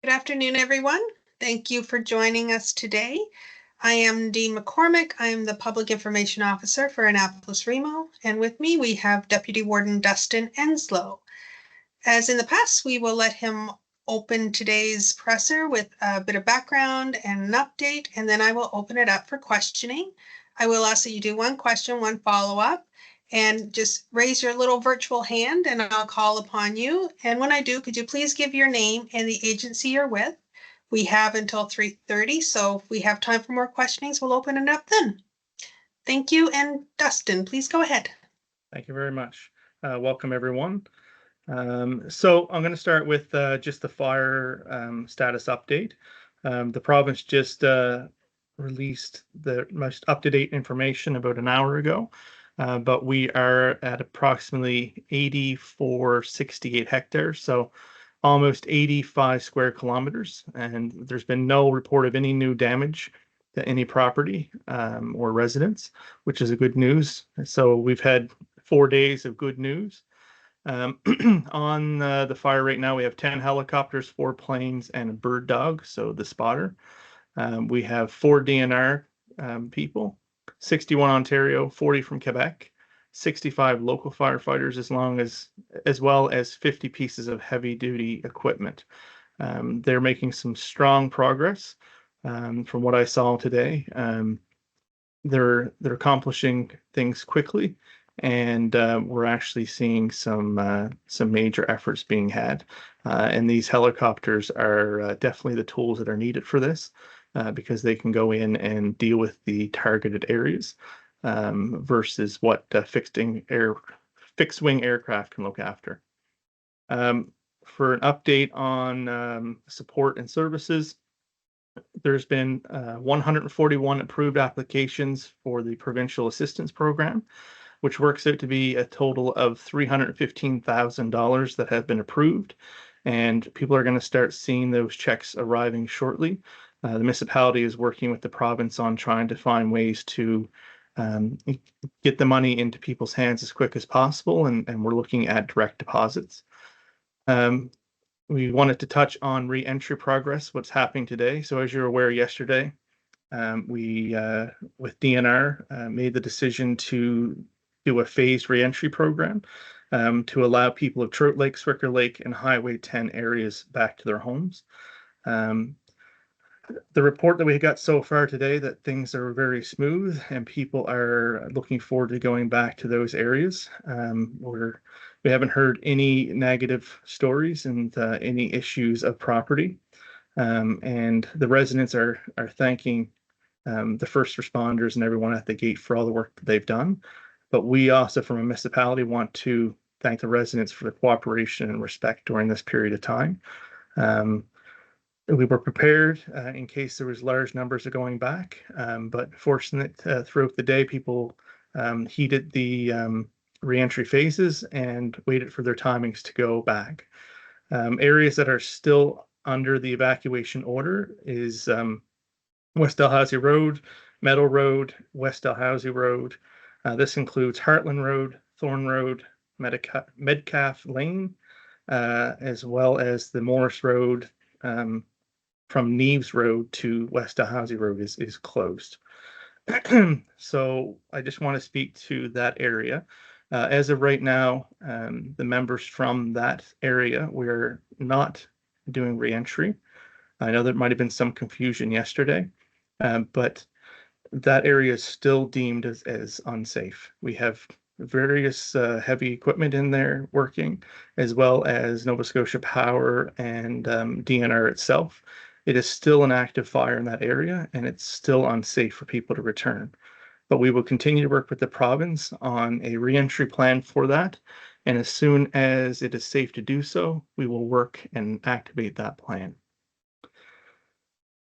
Good afternoon, everyone. Thank you for joining us today. I am Dee McCormick. I am the Public Information Officer for Annapolis Remo, and with me we have Deputy Warden Dustin Enslow. As in the past, we will let him open today's presser with a bit of background and an update, and then I will open it up for questioning. I will ask that you do one question, one follow-up, and just raise your little virtual hand and I'll call upon you. And when I do, could you please give your name and the agency you're with? We have until 3:30, so if we have time for more questionings, we'll open it up then. Thank you, and Dustin, please go ahead. Thank you very much. Welcome, everyone. So I'm going to start with just the fire status update. The province just released the most up-to-date information about an hour ago, but we are at approximately 8468 hectares, so almost 85 square kilometers, and there's been no report of any new damage to any property or residents, which is a good news. So we've had 4 days of good news. On the fire right now, we have 10 helicopters, 4 planes, and a bird dog, so the spotter. We have 4 DNR people, 61 Ontario, 40 from Quebec, 65 local firefighters, as well as 50 pieces of heavy-duty equipment. They're making some strong progress from what I saw today. They're accomplishing things quickly, and we're actually seeing some major efforts being had. And these helicopters are definitely the tools that are needed for this, because they can go in and deal with the targeted areas versus what fixed-wing aircraft can look after. For an update on support and services, there's been 141 approved applications for the Provincial Assistance Program, which works out to be a total of $315,000 that have been approved. And people are going to start seeing those checks arriving shortly. The municipality is working with the province on trying to find ways to get the money into people's hands as quick as possible, and we're looking at direct deposits. We wanted to touch on re-entry progress, what's happening today. So as you're aware, yesterday, we, with DNR, made the decision to do a phased re-entry program to allow people of Trout Lake, Swicker Lake, and Highway 10 areas back to their homes. The report that we got so far today that things are very smooth and people are looking forward to going back to those areas. We haven't heard any negative stories and any issues of property. And the residents are thanking the first responders and everyone at the gate for all the work that they've done. But we also, from a municipality, want to thank the residents for the cooperation and respect during this period of time. We were prepared in case there was large numbers of going back, but fortunate throughout the day, people heeded the re-entry phases and waited for their timings to go back. Areas that are still under the evacuation order is West Dalhousie Road, Meadow Road, West Dalhousie Road. This includes Heartland Road, Thorn Road, Medcalf Lane, as well as the Morris Road from Neves Road to West Dalhousie Road is closed. So I just want to speak to that area. As of right now, the members from that area, we're not doing reentry. I know there might have been some confusion yesterday, but that area is still deemed as unsafe. We have various heavy equipment in there working, as well as Nova Scotia Power and DNR itself. It is still an active fire in that area, and it's still unsafe for people to return. But we will continue to work with the province on a reentry plan for that. And as soon as it is safe to do so, we will work and activate that plan.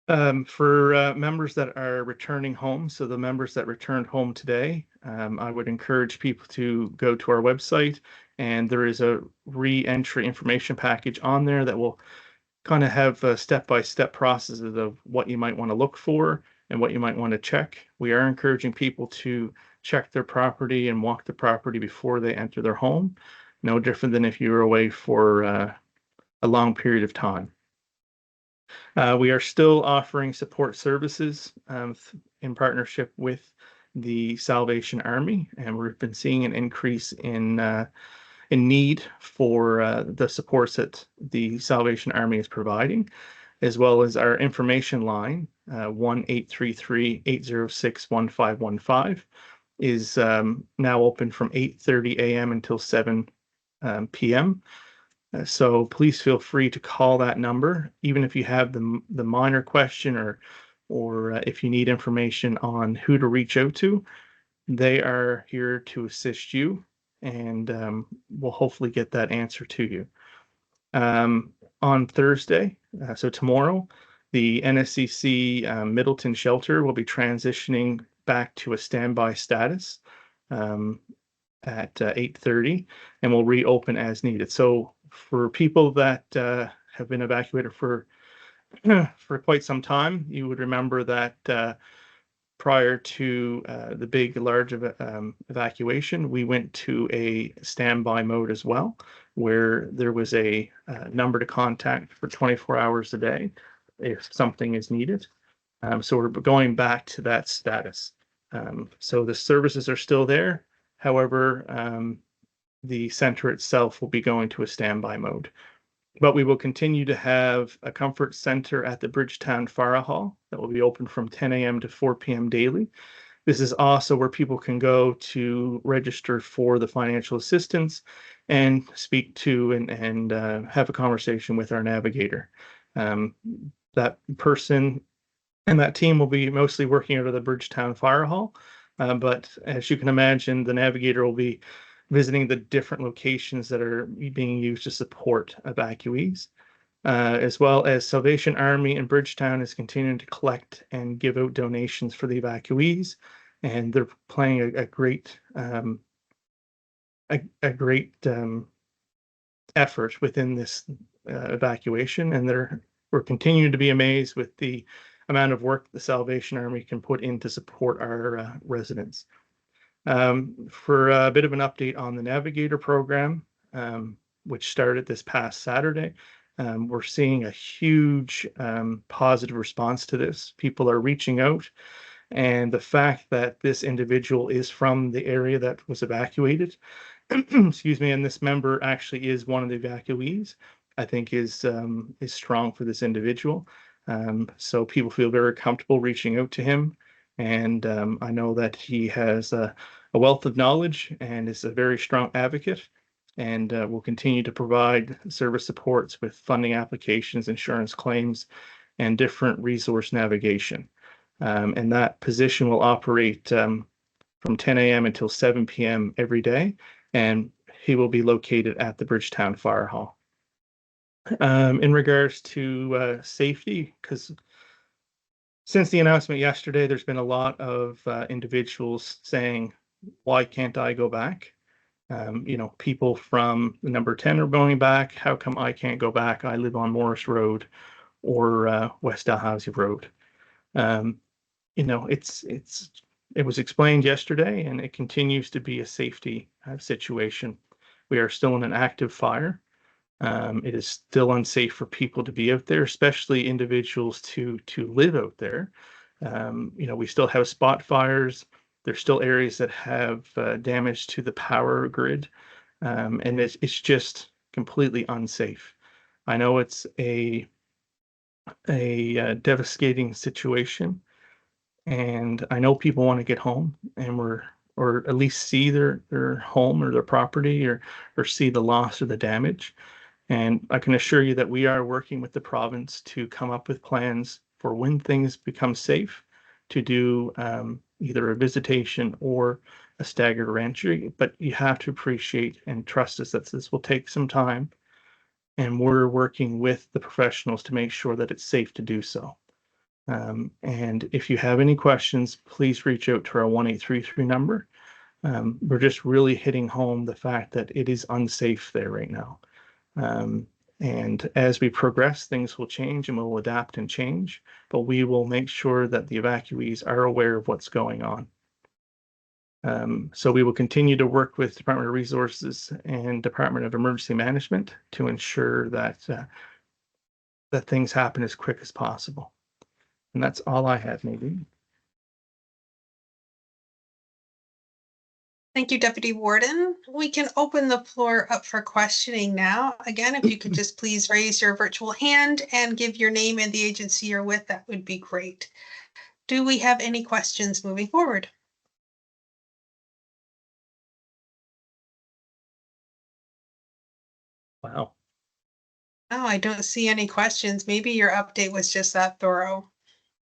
For members that are returning home, so the members that returned home today, I would encourage people to go to our website, and there is a re-entry information package on there that will kind of have step-by-step processes of what you might want to look for and what you might want to check. We are encouraging people to check their property and walk the property before they enter their home. No different than if you were away for a long period of time. We are still offering support services in partnership with the Salvation Army, and we've been seeing an increase in need for the supports that the Salvation Army is providing, as well as our information line, 1-833-806-1515, is now open from 8:30 a.m. until 7 p.m. So please feel free to call that number, even if you have the minor question, or if you need information on who to reach out to. They are here to assist you, and we'll hopefully get that answer to you. On Thursday, so tomorrow, the NSCC Middleton shelter will be transitioning back to a standby status at 8:30, and will reopen as needed. So for people that have been evacuated for for quite some time, you would remember that prior to the big, large evacuation, we went to a standby mode as well, where there was a number to contact for 24 hours a day if something is needed. So we're going back to that status. So the services are still there. However, the center itself will be going to a standby mode. But we will continue to have a comfort center at the Bridgetown Fire Hall that will be open from 10 a.m. to 4 p.m. daily. This is also where people can go to register for the financial assistance and speak to and have a conversation with our navigator. That person and that team will be mostly working out of the Bridgetown Fire Hall. But as you can imagine, the navigator will be visiting the different locations that are being used to support evacuees, as well as Salvation Army in Bridgetown is continuing to collect and give out donations for the evacuees, and they're playing a great effort within this evacuation, and we're continuing to be amazed with the amount of work the Salvation Army can put in to support our residents. For a bit of an update on the Navigator program, which started this past Saturday, we're seeing a huge positive response to this. People are reaching out, and the fact that this individual is from the area that was evacuated, excuse me, and this member actually is one of the evacuees, I think is strong for this individual. So people feel very comfortable reaching out to him, and I know that he has a wealth of knowledge and is a very strong advocate, and will continue to provide service supports with funding applications, insurance claims, and different resource navigation. And that position will operate from 10 a.m. until 7 p.m. every day, and he will be located at the Bridgetown Fire Hall. In regards to safety, because since the announcement yesterday, there's been a lot of individuals saying, why can't I go back? People from the number 10 are going back. How come I can't go back? I live on Morris Road or West Dalhousie Road. It was explained yesterday, and it continues to be a safety situation. We are still in an active fire. It is still unsafe for people to be out there, especially individuals to live out there. We still have spot fires. There's still areas that have damage to the power grid, and it's just completely unsafe. I know it's a devastating situation, and I know people want to get home or at least see their home or their property, or see the loss or the damage. And I can assure you that we are working with the province to come up with plans for when things become safe to do either a visitation or a staggered reentry. But you have to appreciate and trust us that this will take some time, and we're working with the professionals to make sure that it's safe to do so. And if you have any questions, please reach out to our 1-833 number. We're just really hitting home the fact that it is unsafe there right now. And as we progress, things will change and we'll adapt and change, but we will make sure that the evacuees are aware of what's going on. So we will continue to work with Department of Resources and Department of Emergency Management to ensure that that things happen as quick as possible. And that's all I had, maybe. Thank you, Deputy Warden. We can open the floor up for questioning now. Again, if you could just please raise your virtual hand and give your name and the agency you're with, that would be great. Do we have any questions moving forward? Wow. No, I don't see any questions. Maybe your update was just that thorough.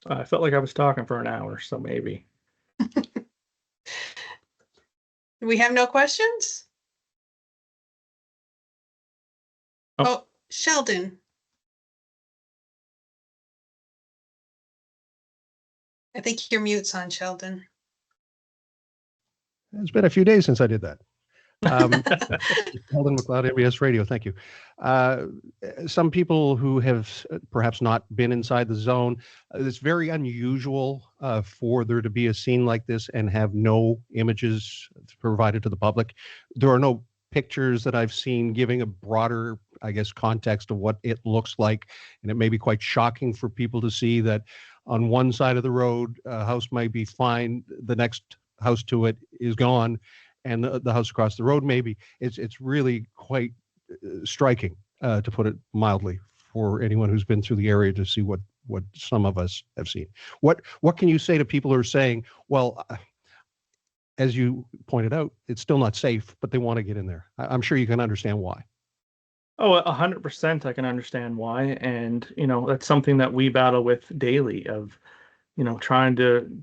I felt like I was talking for an hour, so maybe. We have no questions? Oh, Sheldon. I think your mute's on, Sheldon. It's been a few days since I did that. Sheldon McLeod, MBS Radio. Thank you. Some people who have perhaps not been inside the zone, it's very unusual for there to be a scene like this and have no images provided to the public. There are no pictures that I've seen giving a broader, I guess, context of what it looks like. And it may be quite shocking for people to see that on one side of the road, a house might be fine, the next house to it is gone, and the house across the road maybe. It's really quite striking, to put it mildly, for anyone who's been through the area to see what some of us have seen. What can you say to people who are saying, well, as you pointed out, it's still not safe, but they want to get in there? I'm sure you can understand why. Oh, 100% I can understand why. And, that's something that we battle with daily of, trying to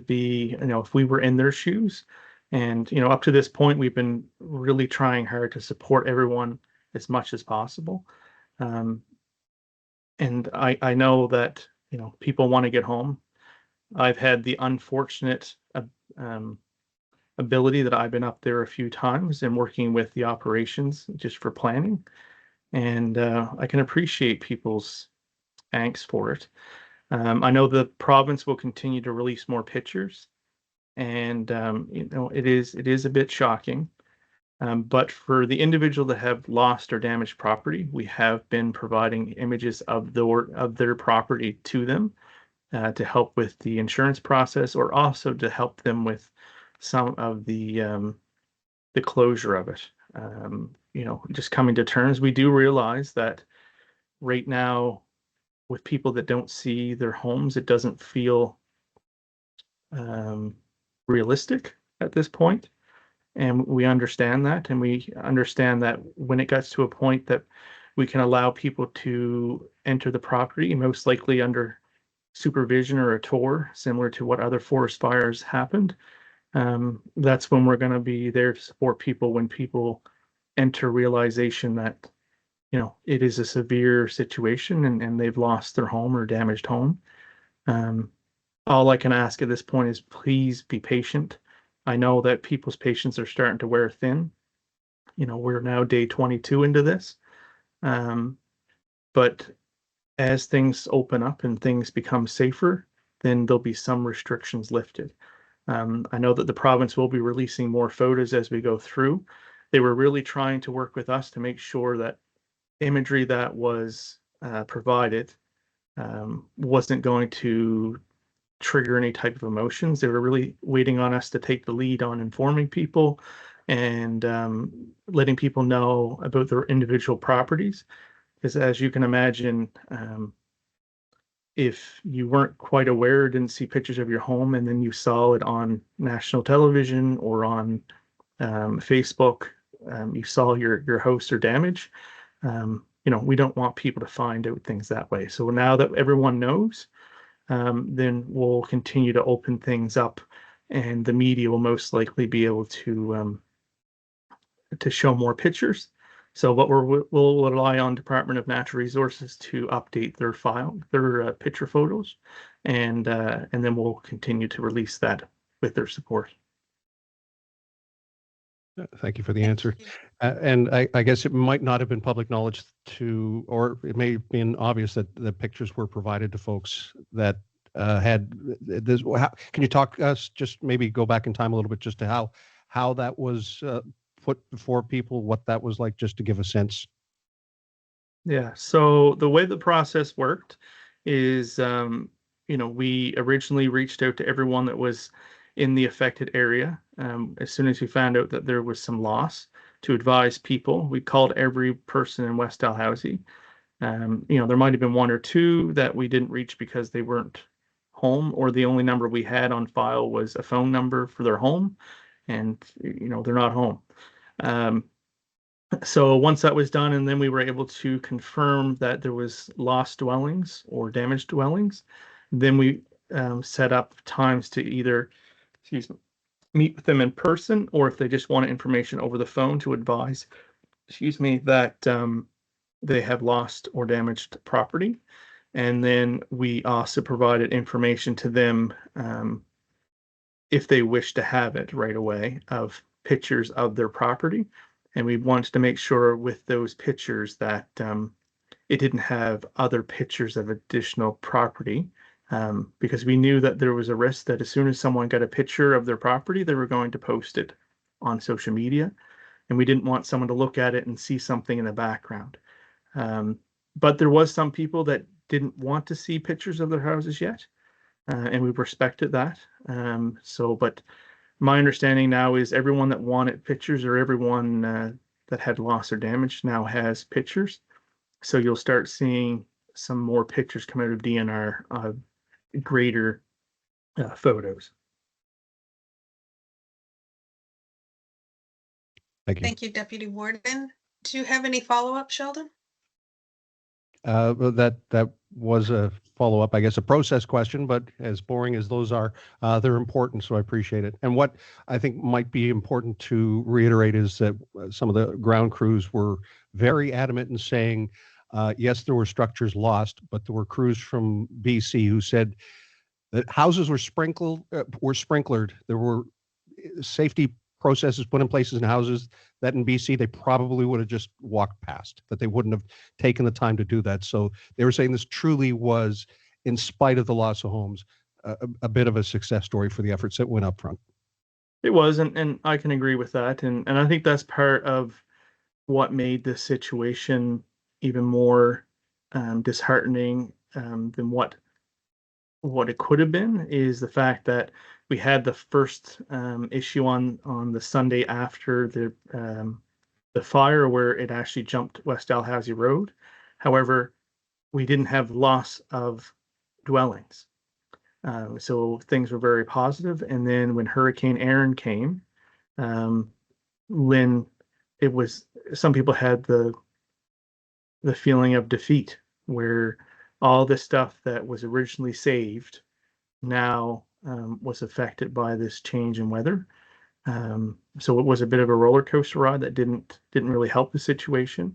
be, if we were in their shoes. And, up to this point, we've been really trying hard to support everyone as much as possible. And I know that, people want to get home. I've had the unfortunate ability that I've been up there a few times and working with the operations just for planning. And I can appreciate people's angst for it. I know the province will continue to release more pictures, and it is a bit shocking. But for the individual that have lost or damaged property, we have been providing images of their property to them to help with the insurance process, or also to help them with some of the closure of it. Just coming to terms. We do realize that right now, with people that don't see their homes, it doesn't feel realistic at this point. And we understand that. And we understand that when it gets to a point that we can allow people to enter the property, most likely under supervision or a tour, similar to what other forest fires happened, that's when we're going to be there to support people when people enter realization that, it is a severe situation and they've lost their home or damaged home. All I can ask at this point is please be patient. I know that people's patience are starting to wear thin. We're now day 22 into this. But as things open up and things become safer, then there'll be some restrictions lifted. I know that the province will be releasing more photos as we go through. They were really trying to work with us to make sure that imagery that was provided wasn't going to trigger any type of emotions. They were really waiting on us to take the lead on informing people and letting people know about their individual properties. Because as you can imagine, if you weren't quite aware, didn't see pictures of your home, and then you saw it on national television or on Facebook, you saw your house or damage, we don't want people to find out things that way. So now that everyone knows, then we'll continue to open things up, and the media will most likely be able to show more pictures. So what we'll rely on Department of Natural Resources to update their picture photos, and then we'll continue to release that with their support. Thank you for the answer. And I guess it might not have been public knowledge or it may have been obvious that the pictures were provided to folks that had this. Can you talk us, just maybe go back in time a little bit, just to how that was put before people, what that was like, just to give a sense? Yeah. So the way the process worked is, we originally reached out to everyone that was in the affected area. As soon as we found out that there was some loss, to advise people, we called every person in West Dalhousie. There might have been one or two that we didn't reach because they weren't home, or the only number we had on file was a phone number for their home, and they're not home. So once that was done, and then we were able to confirm that there was lost dwellings or damaged dwellings, then we set up times to either, excuse me, meet with them in person, or if they just wanted information over the phone, to advise, excuse me, that they have lost or damaged property. And then we also provided information to them, if they wish to have it right away, of pictures of their property. And we wanted to make sure with those pictures that it didn't have other pictures of additional property, because we knew that there was a risk that as soon as someone got a picture of their property, they were going to post it on social media. And we didn't want someone to look at it and see something in the background. But there was some people that didn't want to see pictures of their houses yet, and we respected that. But my understanding now is everyone that wanted pictures, or everyone that had loss or damage, now has pictures. So you'll start seeing some more pictures come out of DNR, greater photos. Thank you. Thank you, Deputy Warden. Do you have any follow-up, Sheldon? Well, that was a follow-up, I guess, a process question, but as boring as those are, they're important, so I appreciate it. And what I think might be important to reiterate is that some of the ground crews were very adamant in saying, yes, there were structures lost, but there were crews from BC who said that houses were sprinklered. There were safety processes put in places in houses that in BC they probably would have just walked past, that they wouldn't have taken the time to do that. So they were saying this truly was, in spite of the loss of homes, a bit of a success story for the efforts that went up front. It was, and I can agree with that. And I think that's part of what made this situation even more disheartening than what it could have been, is the fact that we had the first issue on the Sunday after the fire, where it actually jumped West Dalhousie Road. However, we didn't have loss of dwellings. So things were very positive. And then when Hurricane Aaron came, Lynn, it was, some people had the feeling of defeat, where all this stuff that was originally saved now was affected by this change in weather. So it was a bit of a roller coaster ride that didn't really help the situation.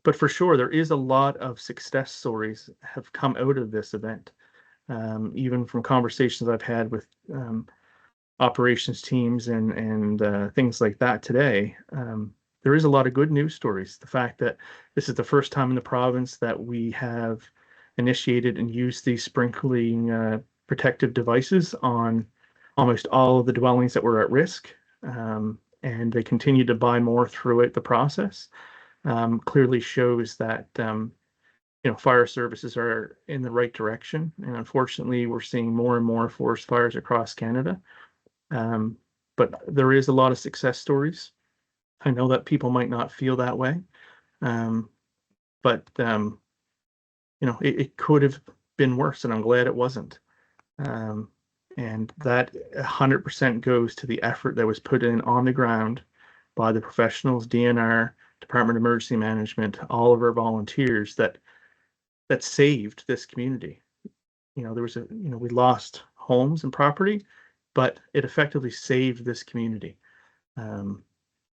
But for sure, there is a lot of success stories have come out of this event. Even from conversations I've had with operations teams and things like that today, there is a lot of good news stories. The fact that this is the first time in the province that we have initiated and used these sprinkling protective devices on almost all of the dwellings that were at risk, and they continue to buy more throughout the process, clearly shows that fire services are in the right direction. And unfortunately, we're seeing more and more forest fires across Canada. But there is a lot of success stories. I know that people might not feel that way, but it could have been worse, and I'm glad it wasn't. And that 100% goes to the effort that was put in on the ground by the professionals, DNR, Department of Emergency Management, all of our volunteers that saved this community. There was we lost homes and property, but it effectively saved this community.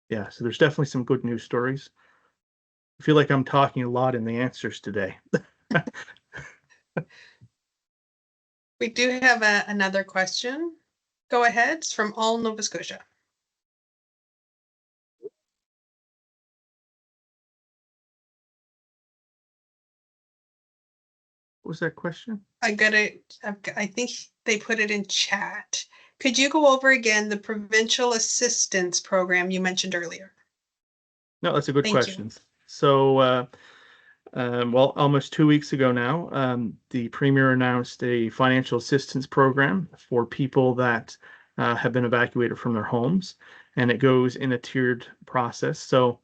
Yeah, so there's definitely some good news stories. I feel like I'm talking a lot in the answers today. We do have another question. Go ahead. It's from All Nova Scotia. What was that question? I think they put it in chat. Could you go over again the provincial assistance program you mentioned earlier? No, that's a good Thank you. question. So Well, almost 2 weeks ago now, the Premier announced a financial assistance program for people that have been evacuated from their homes, and it goes in a tiered process. So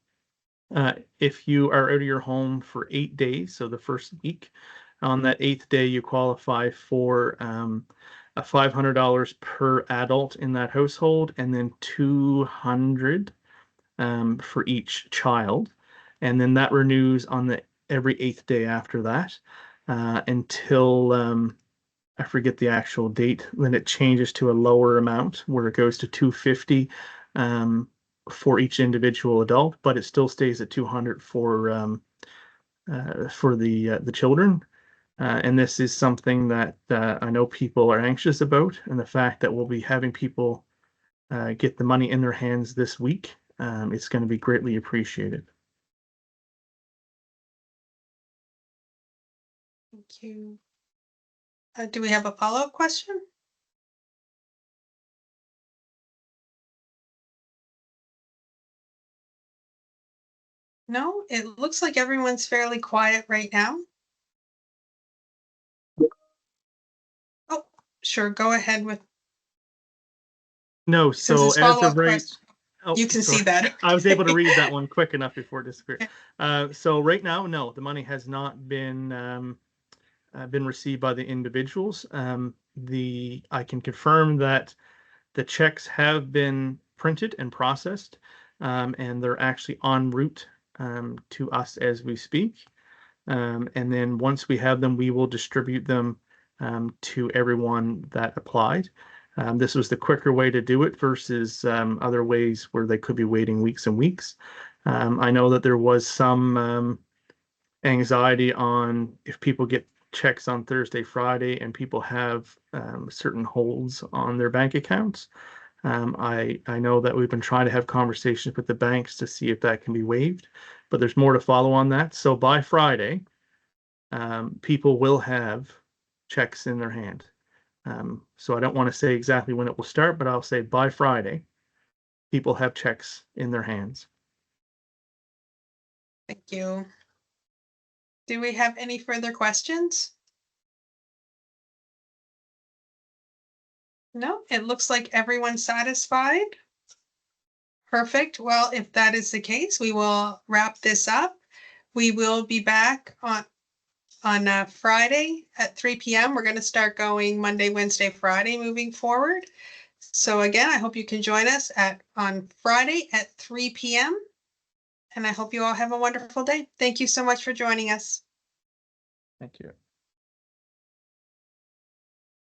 if you are out of your home for 8 days, so the first week, on that 8th day, you qualify for a $500 per adult in that household, and then $200 for each child. And then that renews on the every 8th day after that until I forget the actual date. Then it changes to a lower amount where it goes to $250 for each individual adult, but it still stays at $200 for the children. And this is something that I know people are anxious about, and the fact that we'll be having people get the money in their hands this week, it's going to be greatly appreciated. Thank you. Do we have a follow-up question? No, it looks like everyone's fairly quiet right now. Oh, sure, go ahead with. No, Since so it's as of follow-up right, question, oh, you can see sorry. that. I was able to read that one quick enough before it disappeared. Okay. So right now, no, the money has not been received by the individuals. I can confirm that the checks have been printed and processed, and they're actually en route to us as we speak. And then once we have them, we will distribute them to everyone that applied. This was the quicker way to do it versus other ways where they could be waiting weeks and weeks. I know that there was some anxiety on if people get checks on Thursday, Friday, and people have certain holds on their bank accounts. I know that we've been trying to have conversations with the banks to see if that can be waived, but there's more to follow on that. So by Friday, people will have checks in their hand. So I don't want to say exactly when it will start, but I'll say by Friday, people have checks in their hands. Thank you. Do we have any further questions? No, it looks like everyone's satisfied. Perfect. Well, if that is the case, we will wrap this up. We will be back on Friday at 3 p.m. We're going to start going Monday, Wednesday, Friday moving forward. So again, I hope you can join us on Friday at 3 p.m. And I hope you all have a wonderful day. Thank you so much for joining us. Thank you.